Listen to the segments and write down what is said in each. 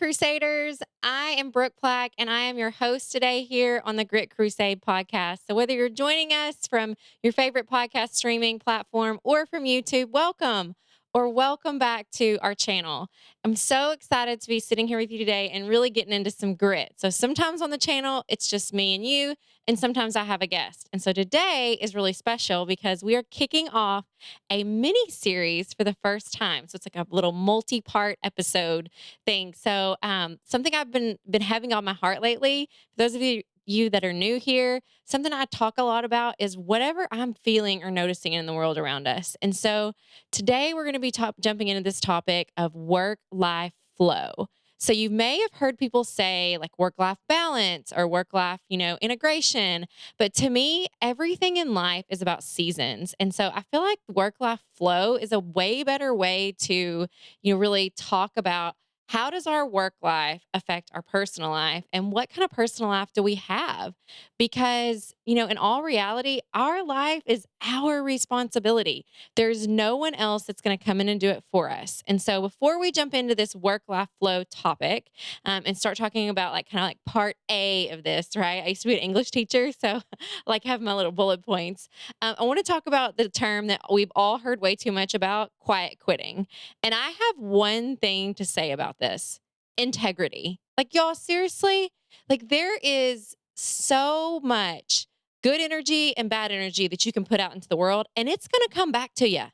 Crusaders. I am Brooke Plack, and I am your host today here on the Grit Crusade podcast. So, whether you're joining us from your favorite podcast streaming platform or from YouTube, welcome or welcome back to our channel. I'm so excited to be sitting here with you today and really getting into some grit. So, sometimes on the channel, it's just me and you, and sometimes I have a guest. And so, today is really special because we are kicking off a mini series for the first time. So, it's like a little multi part episode thing. So, something I've been having on my heart lately. For those of you that are new here, something I talk a lot about is whatever I'm feeling or noticing in the world around us. And so, today we're going to be jumping into this topic of work life flow. So you may have heard people say like work life balance or work life, integration. But to me, everything in life is about seasons. And so I feel like work life flow is a way better way to, really talk about how does our work life affect our personal life and what kind of personal life do we have? Because, in all reality, our life is our responsibility. There's no one else that's going to come in and do it for us. And so before we jump into this work life flow topic and start talking about like kind of like part A of this, right? I used to be an English teacher, so like have my little bullet points. I want to talk about the term that we've all heard way too much about, quiet quitting. And I have one thing to say about this: integrity. Like, y'all, seriously, like, there is so much good energy and bad energy that you can put out into the world, and it's going to come back to you.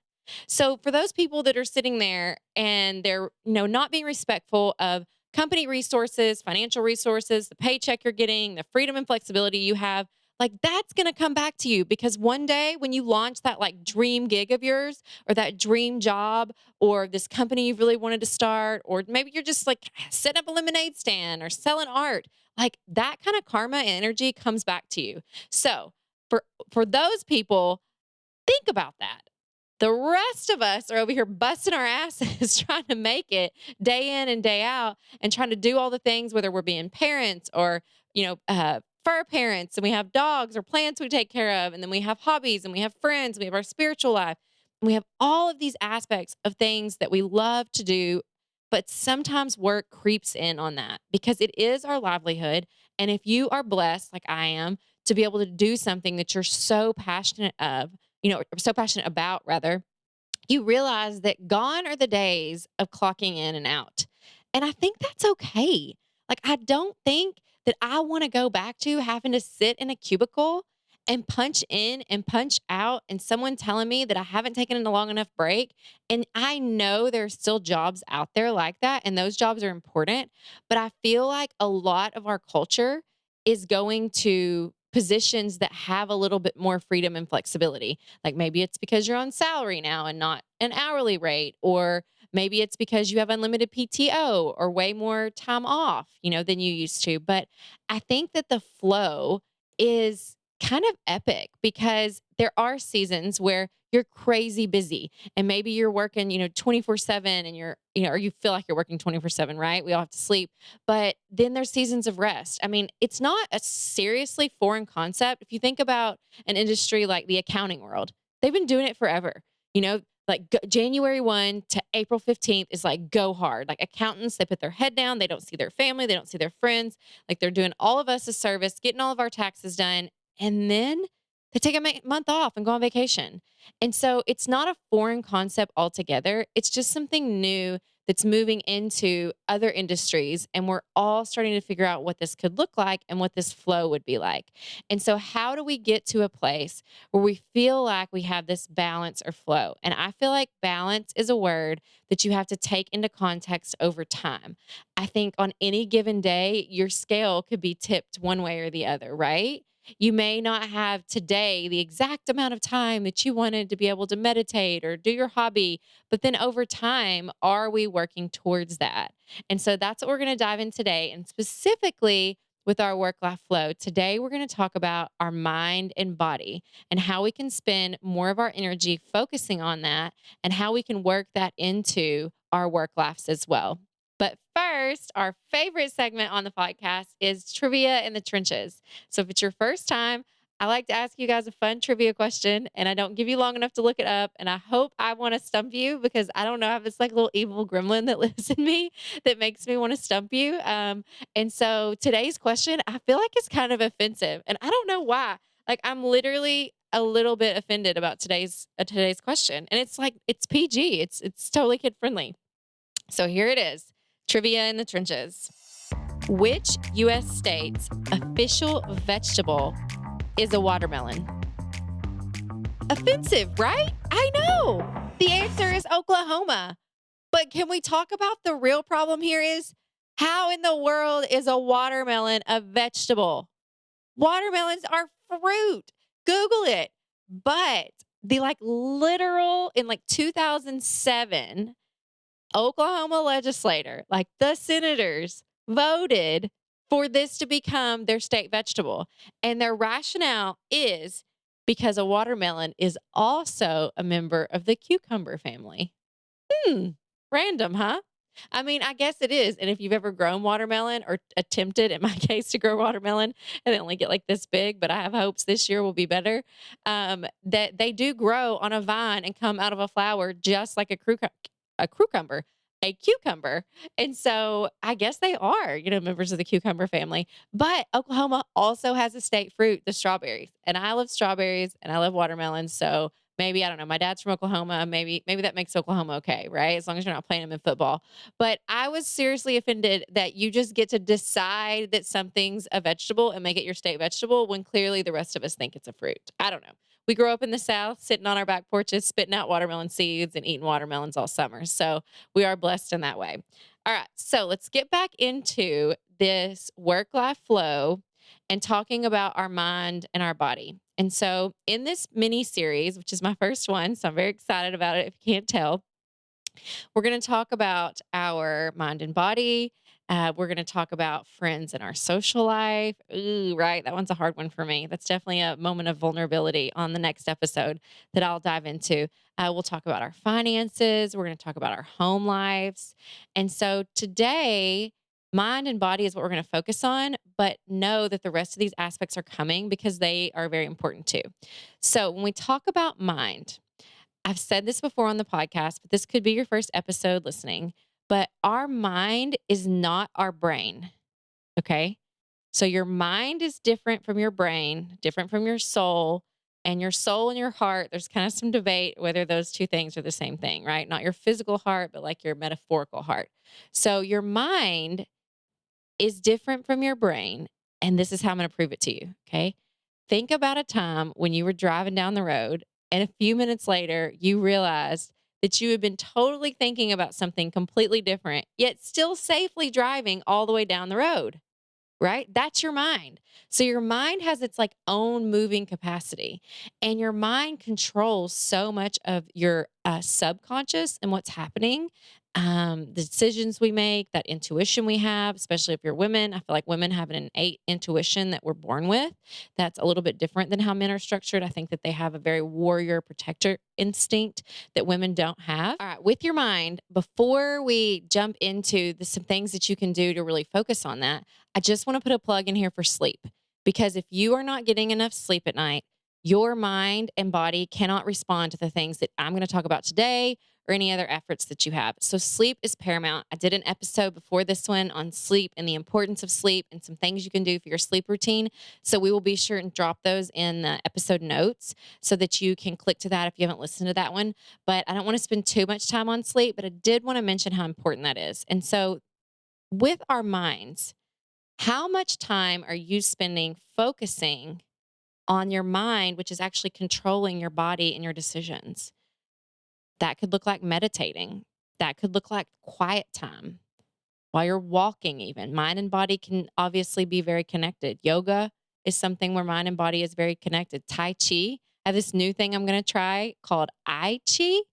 So, for those people that are sitting there and they're, not being respectful of company resources, financial resources, the paycheck you're getting, the freedom and flexibility you have, like that's going to come back to you because one day when you launch that like dream gig of yours or that dream job or this company you've really wanted to start, or maybe you're just like setting up a lemonade stand or selling art, like that kind of karma and energy comes back to you. So for those people, think about that. The rest of us are over here busting our asses trying to make it day in and day out and trying to do all the things, whether we're being parents or, fur parents, and we have dogs or plants we take care of. And then we have hobbies and we have friends, we have our spiritual life. And we have all of these aspects of things that we love to do. But sometimes work creeps in on that because it is our livelihood. And if you are blessed, like I am, to be able to do something that you're so passionate of, so passionate about rather, you realize that gone are the days of clocking in and out. And I think that's okay. Like, I don't think that I want to go back to having to sit in a cubicle and punch in and punch out, and someone telling me that I haven't taken a long enough break. And I know there's still jobs out there like that, and those jobs are important. But I feel like a lot of our culture is going to positions that have a little bit more freedom and flexibility. Like maybe it's because you're on salary now and not an hourly rate, or maybe it's because you have unlimited PTO or way more time off, than you used to. But I think that the flow is kind of epic because there are seasons where you're crazy busy and maybe you're working, 24/7, and or you feel like you're working 24/7, right? We all have to sleep. But then there's seasons of rest. I mean, it's not a seriously foreign concept. If you think about an industry like the accounting world, they've been doing it forever. Like January 1 to April 15th is like go hard. Like accountants, they put their head down. They don't see their family. They don't see their friends. Like they're doing all of us a service, getting all of our taxes done. And then they take a month off and go on vacation. And so it's not a foreign concept altogether. It's just something new that's moving into other industries. And we're all starting to figure out what this could look like and what this flow would be like. And so, how do we get to a place where we feel like we have this balance or flow? And I feel like balance is a word that you have to take into context over time. I think on any given day, your scale could be tipped one way or the other, right? You may not have today the exact amount of time that you wanted to be able to meditate or do your hobby, but then over time, are we working towards that? And so that's what we're going to dive in today. And specifically with our work life flow, today we're going to talk about our mind and body and how we can spend more of our energy focusing on that and how we can work that into our work lives as well. But first, our favorite segment on the podcast is Trivia in the Trenches. So if it's your first time, I like to ask you guys a fun trivia question, and I don't give you long enough to look it up. And I hope I want to stump you because I don't know if it's like a little evil gremlin that lives in me that makes me want to stump you. And so today's question, I feel like it's kind of offensive, and I don't know why. Like I'm literally a little bit offended about today's question, and it's like it's PG. It's totally kid friendly. So here it is, trivia in the trenches. Which U.S. state's official vegetable is a watermelon? Offensive, right? I know. The answer is Oklahoma. But can we talk about the real problem here is how in the world is a watermelon a vegetable? Watermelons are fruit. Google it. But the like literal in like 2007, Oklahoma legislator, like the senators, voted for this to become their state vegetable. And their rationale is because a watermelon is also a member of the cucumber family. Hmm. Random, huh? I mean, I guess it is. And if you've ever grown watermelon or attempted, in my case, to grow watermelon, and they only get like this big, but I have hopes this year will be better. That they do grow on a vine and come out of a flower just like a cucumber, a cucumber. And so I guess they are, members of the cucumber family. But Oklahoma also has a state fruit, the strawberries. And I love strawberries and I love watermelons. So maybe I don't know. My dad's from Oklahoma. Maybe that makes Oklahoma okay, right? As long as you're not playing them in football. But I was seriously offended that you just get to decide that something's a vegetable and make it your state vegetable when clearly the rest of us think it's a fruit. I don't know. We grew up in the South, sitting on our back porches, spitting out watermelon seeds and eating watermelons all summer. So we are blessed in that way. All right. So let's get back into this work life flow and talking about our mind and our body. And so, in this mini series, which is my first one, so I'm very excited about it if you can't tell, we're going to talk about our mind and body. We're going to talk about friends in our social life. Ooh, right. That one's a hard one for me. That's definitely a moment of vulnerability on the next episode that I'll dive into. We'll talk about our finances. We're going to talk about our home lives. And so today, mind and body is what we're going to focus on, but know that the rest of these aspects are coming because they are very important too. So when we talk about mind, I've said this before on the podcast, but this could be your first episode listening. But our mind is not our brain. Okay. So your mind is different from your brain, different from your soul. And your soul and your heart, there's kind of some debate whether those two things are the same thing, right? Not your physical heart, but like your metaphorical heart. So your mind is different from your brain. And this is how I'm going to prove it to you. Okay. Think about a time when you were driving down the road and a few minutes later you realized that you had been totally thinking about something completely different, yet still safely driving all the way down the road, right? That's your mind. So your mind has its like own moving capacity, and your mind controls so much of your subconscious and what's happening. The decisions we make, that intuition we have, especially if you're women. I feel like women have an innate intuition that we're born with. That's a little bit different than how men are structured. I think that they have a very warrior protector instinct that women don't have. All right, with your mind, before we jump into some things that you can do to really focus on that, I just want to put a plug in here for sleep, because if you are not getting enough sleep at night, your mind and body cannot respond to the things that I'm going to talk about today or any other efforts that you have. So sleep is paramount. I did an episode before this one on sleep and the importance of sleep and some things you can do for your sleep routine. So we will be sure and drop those in the episode notes so that you can click to that if you haven't listened to that one. But I don't want to spend too much time on sleep, but I did want to mention how important that is. And so with our minds, how much time are you spending focusing on your mind, which is actually controlling your body and your decisions? That could look like meditating. That could look like quiet time while you're walking, even. Mind and body can obviously be very connected. Yoga is something where mind and body is very connected. Tai Chi. I have this new thing I'm going to try called I Chi.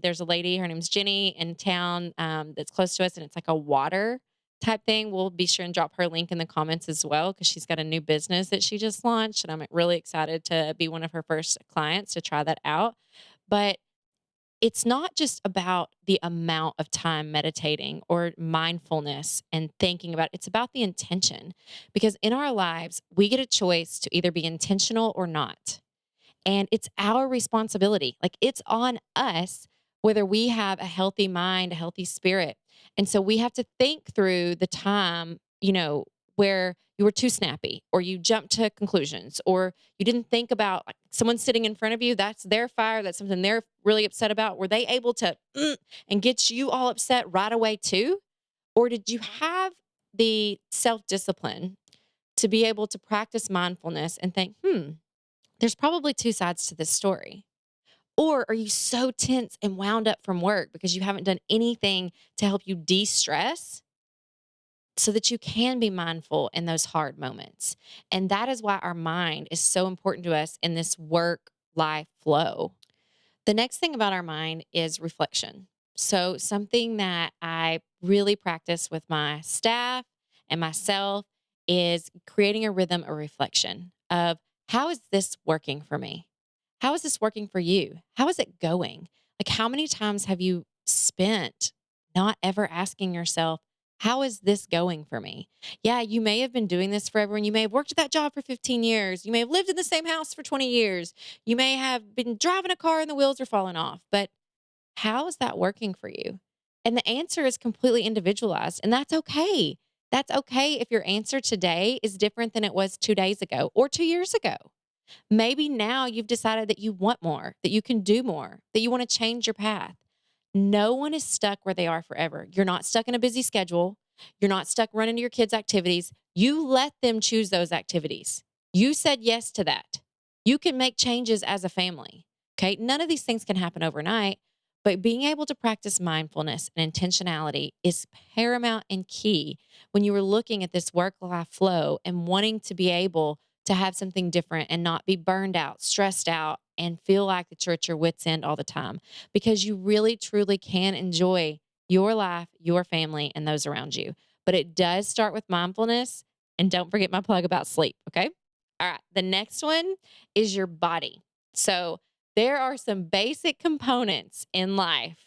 There's a lady, her name's Jenny, in town that's close to us, and it's like a water type thing. We'll be sure and drop her link in the comments as well because she's got a new business that she just launched, and I'm really excited to be one of her first clients to try that out. But it's not just about the amount of time meditating or mindfulness and thinking about it's about the intention because in our lives we get a choice to either be intentional or not, and it's our responsibility. Like it's on us whether we have a healthy mind, a healthy spirit. And so we have to think through the time, where you were too snappy or you jumped to conclusions or you didn't think about like someone sitting in front of you, that's their fire, that's something they're really upset about. Were they able to and get you all upset right away too? Or did you have the self discipline to be able to practice mindfulness and think, there's probably two sides to this story. Or are you so tense and wound up from work because you haven't done anything to help you de stress so that you can be mindful in those hard moments? And that is why our mind is so important to us in this work life flow. The next thing about our mind is reflection. So, something that I really practice with my staff and myself is creating a rhythm of reflection of how is this working for me? How is this working for you? How is it going? Like, how many times have you spent not ever asking yourself, how is this going for me? Yeah, you may have been doing this forever and you may have worked at that job for 15 years. You may have lived in the same house for 20 years. You may have been driving a car and the wheels are falling off, but how is that working for you? And the answer is completely individualized, and that's okay. That's okay if your answer today is different than it was 2 days ago or 2 years ago. Maybe now you've decided that you want more, that you can do more, that you want to change your path. No one is stuck where they are forever. You're not stuck in a busy schedule. You're not stuck running to your kids' activities. You let them choose those activities. You said yes to that. You can make changes as a family. Okay. None of these things can happen overnight, but being able to practice mindfulness and intentionality is paramount and key when you are looking at this work life flow and wanting to be able to have something different and not be burned out, stressed out, and feel like that you're at your wits' end all the time because you really truly can enjoy your life, your family, and those around you. But it does start with mindfulness. And don't forget my plug about sleep. Okay. All right. The next one is your body. So there are some basic components in life,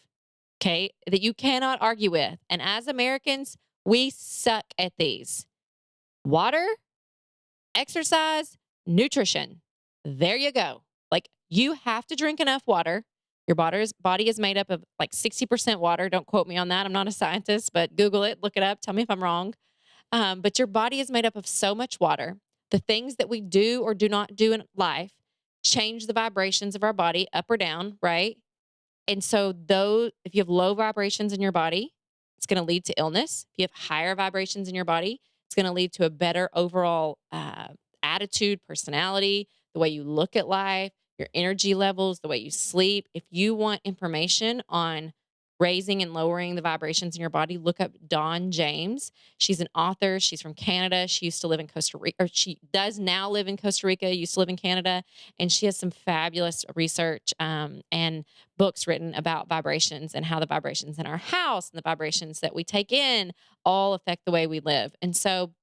okay, that you cannot argue with. And as Americans, we suck at these: water, exercise, nutrition. There you go. Like you have to drink enough water. Your body is made up of like 60% water. Don't quote me on that. I'm not a scientist, but Google it, look it up. Tell me if I'm wrong. But your body is made up of so much water. The things that we do or do not do in life change the vibrations of our body up or down, right? And so, though, if you have low vibrations in your body, it's going to lead to illness. If you have higher vibrations in your body, it's going to lead to a better overall attitude, personality, the way you look at life, your energy levels, the way you sleep. If you want information on raising and lowering the vibrations in your body, look up Dawn James. She's an author. She's from Canada. She used to live in Costa Rica, or she does now live in Costa Rica, used to live in Canada. And she has some fabulous research and books written about vibrations and how the vibrations in our house and the vibrations that we take in all affect the way we live. And so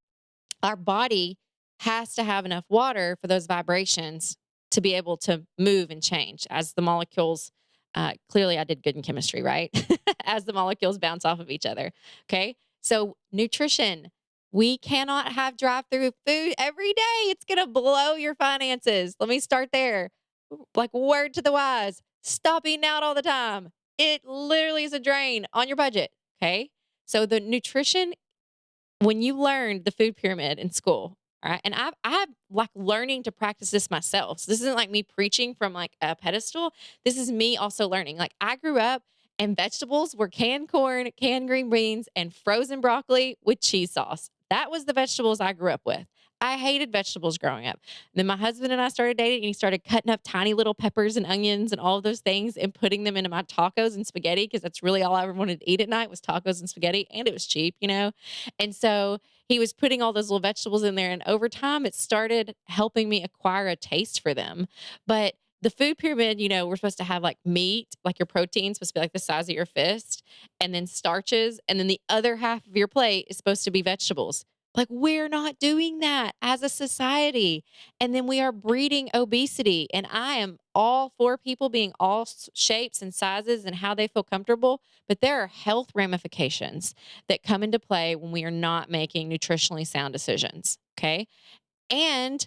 our body has to have enough water for those vibrations to be able to move and change as the molecules. Clearly, I did good in chemistry, right? As the molecules bounce off of each other. Okay. So, nutrition. We cannot have drive through food every day. It's going to blow your finances. Let me start there. Like, word to the wise, stop eating out all the time. It literally is a drain on your budget. Okay. So, the nutrition, when you learned the food pyramid in school, all right, and I'm like learning to practice this myself. So this isn't like me preaching from like a pedestal. This is me also learning. Like I grew up and vegetables were canned corn, canned green beans, and frozen broccoli with cheese sauce. That was the vegetables I grew up with. I hated vegetables growing up. Then my husband and I started dating, and he started cutting up tiny little peppers and onions and all of those things and putting them into my tacos and spaghetti because that's really all I ever wanted to eat at night was tacos and spaghetti, and it was cheap. And so he was putting all those little vegetables in there. And over time, it started helping me acquire a taste for them. But the food pyramid, we're supposed to have like meat, like your protein supposed to be like the size of your fist, and then starches. And then the other half of your plate is supposed to be vegetables. Like, we're not doing that as a society. And then we are breeding obesity. And I am all for people being all shapes and sizes and how they feel comfortable. But there are health ramifications that come into play when we are not making nutritionally sound decisions. Okay. And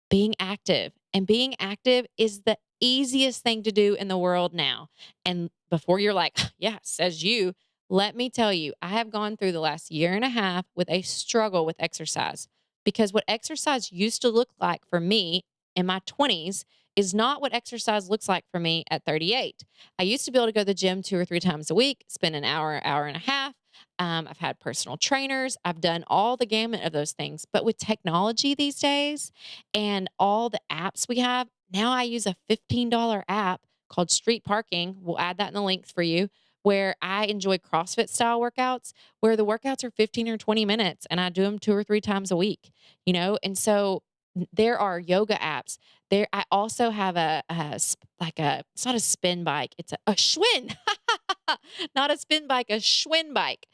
being active. And being active is the easiest thing to do in the world now. And before you're like, yeah, says you, let me tell you, I have gone through the last year and a half with a struggle with exercise because what exercise used to look like for me in my 20s is not what exercise looks like for me at 38. I used to be able to go to the gym 2 or 3 times a week, spend an hour, hour and a half. I've had personal trainers. I've done all the gamut of those things. But with technology these days, and all the apps we have. Now I use a $15 app called Street Parking. We'll add that in the links for you, where I enjoy CrossFit style workouts, where the workouts are 15 or 20 minutes and I do them 2 or 3 times a week, And so there are yoga apps. There, I also have like it's not a spin bike, it's a Schwinn. Not a spin bike, a Schwinn bike.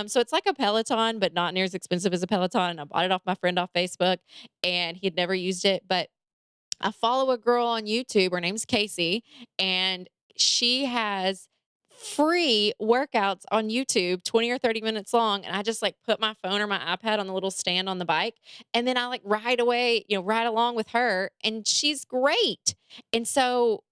So it's like a Peloton, but not near as expensive as a Peloton. I bought it off my friend off Facebook and he had never used it. But I follow a girl on YouTube. Her name's Casey, and she has free workouts on YouTube, 20 or 30 minutes long. And I just like put my phone or my iPad on the little stand on the bike. And then I like ride away, ride along with her. And she's great. And so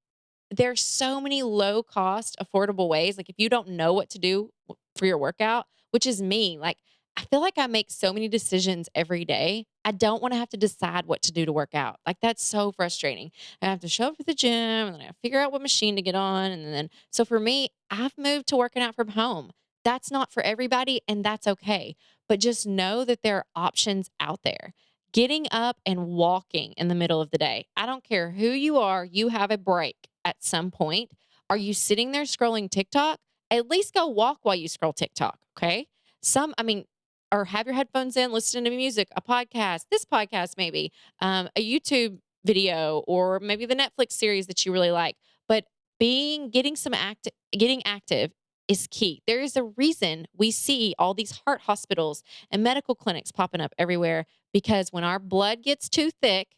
there's so many low cost, affordable ways. Like if you don't know what to do for your workout, which is me, like I feel like I make so many decisions every day. I don't want to have to decide what to do to work out. Like that's so frustrating. I have to show up at the gym and then I figure out what machine to get on. And then, so for me, I've moved to working out from home. That's not for everybody and that's okay. But just know that there are options out there. Getting up and walking in the middle of the day. I don't care who you are, you have a break at some point. Are you sitting there scrolling TikTok? At least go walk while you scroll TikTok, okay? I mean, or have your headphones in, listening to music, a podcast, this podcast maybe, a YouTube video, or maybe the Netflix series that you really like. But getting active is key. There is a reason we see all these heart hospitals and medical clinics popping up everywhere because when our blood gets too thick,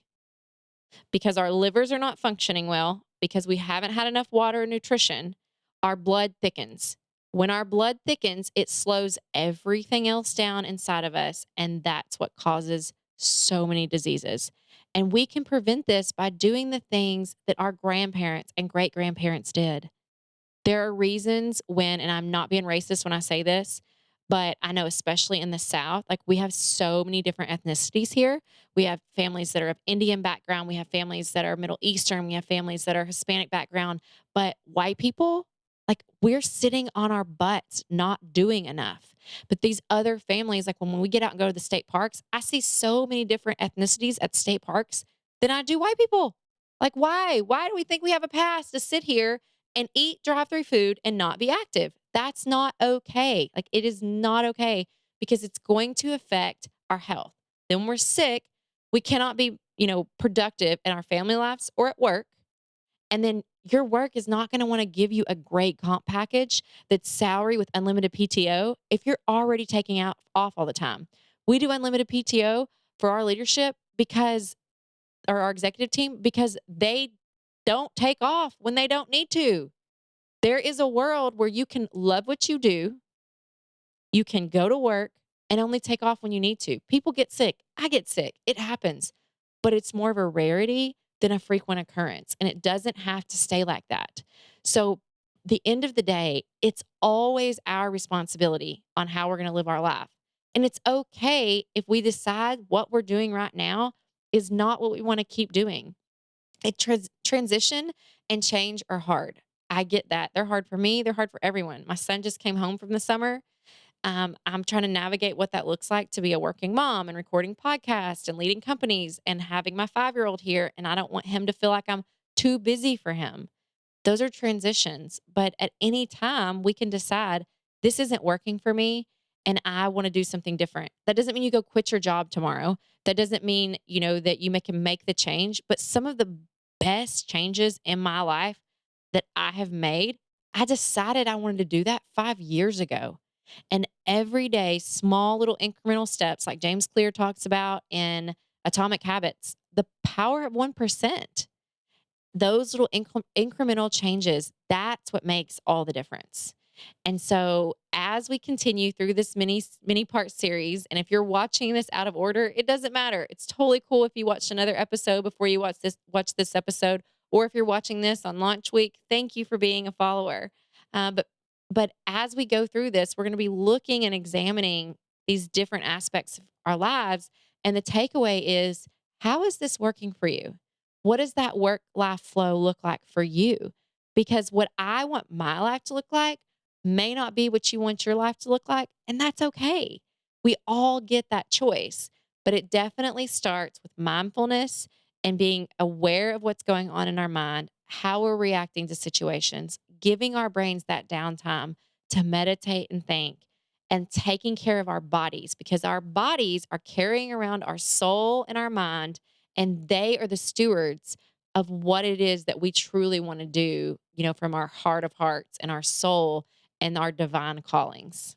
because our livers are not functioning well, because we haven't had enough water and nutrition, our blood thickens. When our blood thickens, it slows everything else down inside of us. And that's what causes so many diseases. And we can prevent this by doing the things that our grandparents and great grandparents did. There are reasons when, and I'm not being racist when I say this, but I know especially in the South, like we have so many different ethnicities here. We have families that are of Indian background, we have families that are Middle Eastern, we have families that are Hispanic background, but white people, like we're sitting on our butts not doing enough. But these other families, like when we get out and go to the state parks, I see so many different ethnicities at state parks than I do white people. Like why? Why do we think we have a pass to sit here and eat drive-through food and not be active? That's not okay. Like it is not okay because it's going to affect our health. Then when we're sick, we cannot be, productive in our family lives or at work. And then your work is not going to want to give you a great comp package that's salary with unlimited PTO if you're already taking out off all the time. We do unlimited PTO for our leadership because or our executive team because they don't take off when they don't need to. There is a world where you can love what you do, you can go to work and only take off when you need to. People get sick. I get sick. It happens. But it's more of a rarity than a frequent occurrence. And it doesn't have to stay like that. So, the end of the day, it's always our responsibility on how we're going to live our life. And it's okay if we decide what we're doing right now is not what we want to keep doing. Transition and change are hard. I get that. They're hard for me. They're hard for everyone. My son just came home from the summer. I'm trying to navigate what that looks like to be a working mom and recording podcasts and leading companies and having my 5-year-old here. And I don't want him to feel like I'm too busy for him. Those are transitions. But at any time, we can decide this isn't working for me and I want to do something different. That doesn't mean you go quit your job tomorrow. That doesn't mean, that you can make the change. But some of the best changes in my life that I have made, I decided I wanted to do that 5 years ago. And every day, small little incremental steps, like James Clear talks about in Atomic Habits, the power of 1%, those little incremental changes, that's what makes all the difference. And so as we continue through this mini part series, and if you're watching this out of order, it doesn't matter. It's totally cool if you watched another episode before you watch this episode, or if you're watching this on launch week, thank you for being a follower. But as we go through this, we're going to be looking and examining these different aspects of our lives. And the takeaway is, how is this working for you? What does that work life flow look like for you? Because what I want my life to look like may not be what you want your life to look like, and that's okay. We all get that choice, but it definitely starts with mindfulness and being aware of what's going on in our mind, how we're reacting to situations, giving our brains that downtime to meditate and think, and taking care of our bodies because our bodies are carrying around our soul and our mind, and they are the stewards of what it is that we truly want to do, from our heart of hearts and our soul and our divine callings.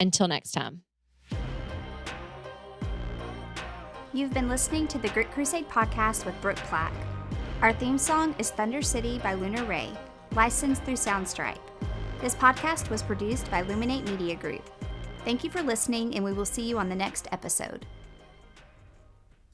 Until next time. You've been listening to the Grit Crusade podcast with Brooke Plack. Our theme song is Thunder City by Lunar Ray, licensed through Soundstripe. This podcast was produced by Luminate Media Group. Thank you for listening, and we will see you on the next episode.